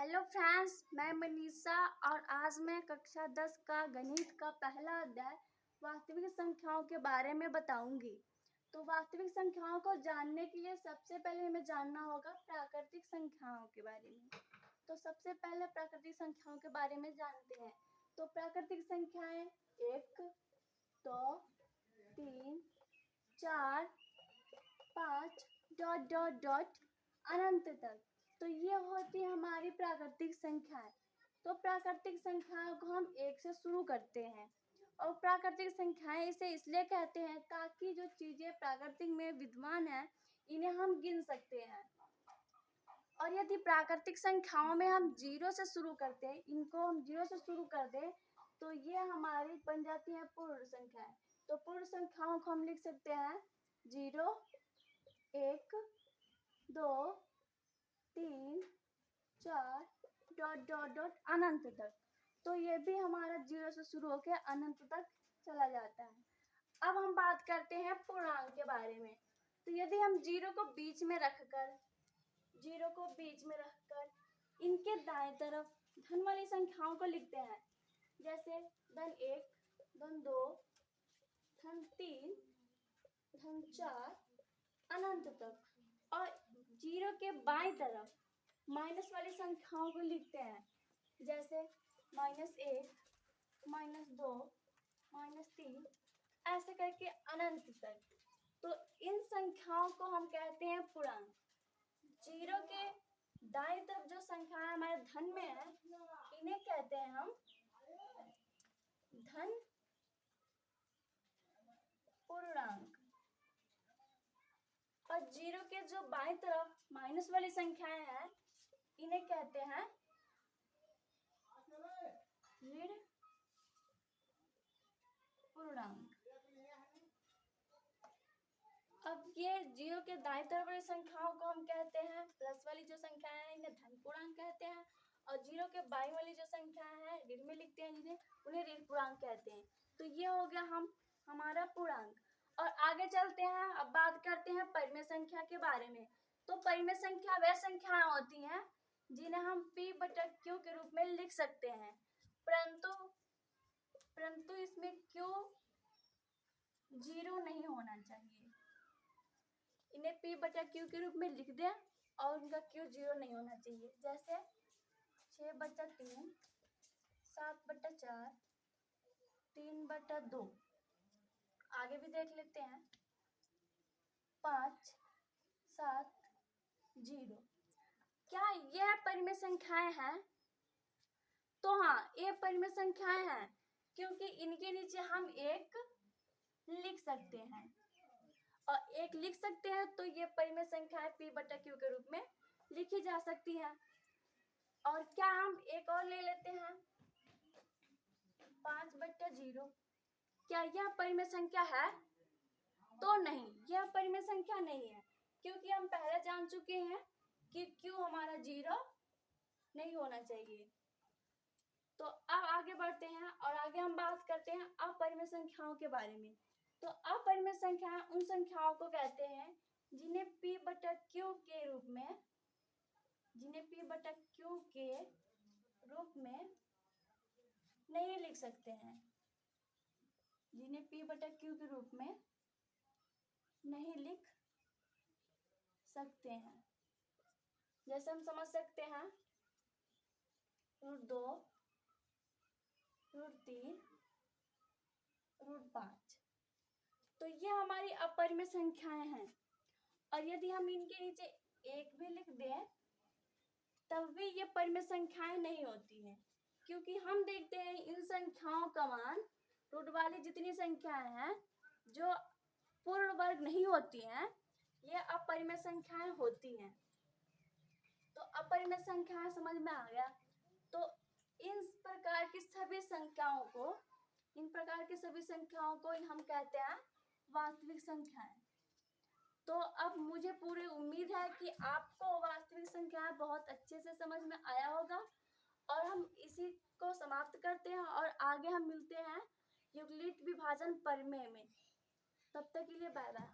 Hello friends, मैं मनीषा और आज मैं कक्षा 10 का गणित का पहला अध्याय वास्तविक संख्याओं के बारे में बताऊंगी। तो वास्तविक संख्याओं को जानने के लिए सबसे पहले हमें जानना होगा प्राकृतिक संख्याओं के बारे में। तो सबसे पहले प्राकृतिक संख्याओं के बारे में जानते हैं। तो प्राकृतिक संख्याएं 1, 2, 3, 4, 5 डॉट डॉट डॉट अनंत तक। तो ये होती है हमारी प्राकृतिक संख्याएं। तो प्राकृतिक संख्याओं को हम 1 से शुरू करते हैं और प्राकृतिक संख्याएं इसे इसलिए कहते हैं ताकि जो चीजें प्राकृतिक में विद्यमान है इन्हें हम गिन सकते हैं। और यदि प्राकृतिक संख्याओं में हम 0 से शुरू करते हैं, इनको हम 0 से शुरू कर दें तो ये हमारी बन जाती है पूर्ण संख्याएं। तो पूर्ण संख्याओं को हम लिख सकते हैं 0, 1, 2, 3, 4 डॉट डॉट डॉट अनंत तक। तो ये भी हमारा 0 से शुरू होकर अनंत तक चला जाता है। अब हम बात करते हैं पूर्णांक के बारे में। तो यदि हम 0 को बीच में रखकर इनके दाएं तरफ धन वाली संख्याओं को लिखते हैं, जैसे धन 1, धन 2, धन 3, धन 4 अनंत तक। और 0 के बाईं तरफ माइनस वाली संख्याओं को लिखते हैं, जैसे -1, -2, -3 ऐसे करके अनंत तक। तो इन संख्याओं को हम कहते हैं पूर्णांक। 0 के दाईं तरफ जो संख्याएं हमारे धन में है इन्हें कहते हैं हम धन पूर्णांक। और 0 के जो बाईं तरफ माइनस वाली संख्याएं हैं इन्हें कहते हैं ऋण पूर्णांक। अब ये 0 के दाईं तरफ वाली संख्याओं को हम कहते हैं प्लस वाली जो संख्याएं हैं इन्हें धन पूर्णांक कहते हैं, और 0 के बाईं वाली जो संख्याएं हैं ऋण में लिखते हैं जिन्हें उन्हें ऋण पूर्णांक कहते हैं। तो ये हो गया हमारा पूर्णांक। और आगे चलते हैं, अब बात करते हैं परिमेय संख्या के बारे में। तो परिमेय संख्या वह संख्याएं होती हैं जिन्हें हम p/q के रूप में लिख सकते हैं, परंतु इसमें q 0 नहीं होना चाहिए। इन्हें p/q के रूप में लिख दें और उनका q 0 नहीं होना चाहिए, जैसे 6/3, 7/4, 3/2। आगे भी देख लेते हैं 5, 7, 0। क्या यह परिमेय संख्याएं हैं? तो हाँ, ये परिमेय संख्याएं हैं क्योंकि इनके नीचे हम 1 लिख सकते हैं, और 1 लिख सकते हैं तो ये परिमेय संख्याएं p/q के रूप में लिखी जा सकती है। और क्या हम एक और ले लेते हैं 5/0। क्या यह परिमेय संख्या है? तो नहीं, यह परिमेय संख्या नहीं है क्योंकि हम पहले जान चुके हैं कि q हमारा 0 नहीं होना चाहिए। तो अब आगे बढ़ते हैं और आगे हम बात करते हैं अपरिमेय संख्याओं के बारे में। तो अपरिमेय संख्याएं उन संख्याओं को कहते हैं जिन्हें p/q के रूप में नहीं लिख सकते हैं, जिन्हें p/q के रूप में नहीं लिख सकते हैं। जैसे हम समझ सकते हैं √2, √3, √5। तो ये हमारी अपरिमेय संख्याएं हैं। और यदि हम इनके नीचे 1 भी लिख दें तब भी ये परिमेय संख्याएं नहीं होती हैं, क्योंकि हम देखते हैं इन संख्याओं का मान रूट वाली जितनी संख्याएं हैं जो पूर्ण वर्ग नहीं होती हैं ये अपरिमेय संख्याएं होती हैं। तो अपरिमेय संख्याएं समझ में आ गया। तो इन प्रकार की सभी संख्याओं को हम कहते हैं वास्तविक संख्याएं। तो अब मुझे पूरी उम्मीद है कि आपको वास्तविक संख्याएं बहुत अच्छे से समझ में आया होगा, और हम इसी को समाप्त करते हैं और आगे हम मिलते हैं यूक्लिड विभाजन प्रमेय में। तब तक के लिए बाय बाय।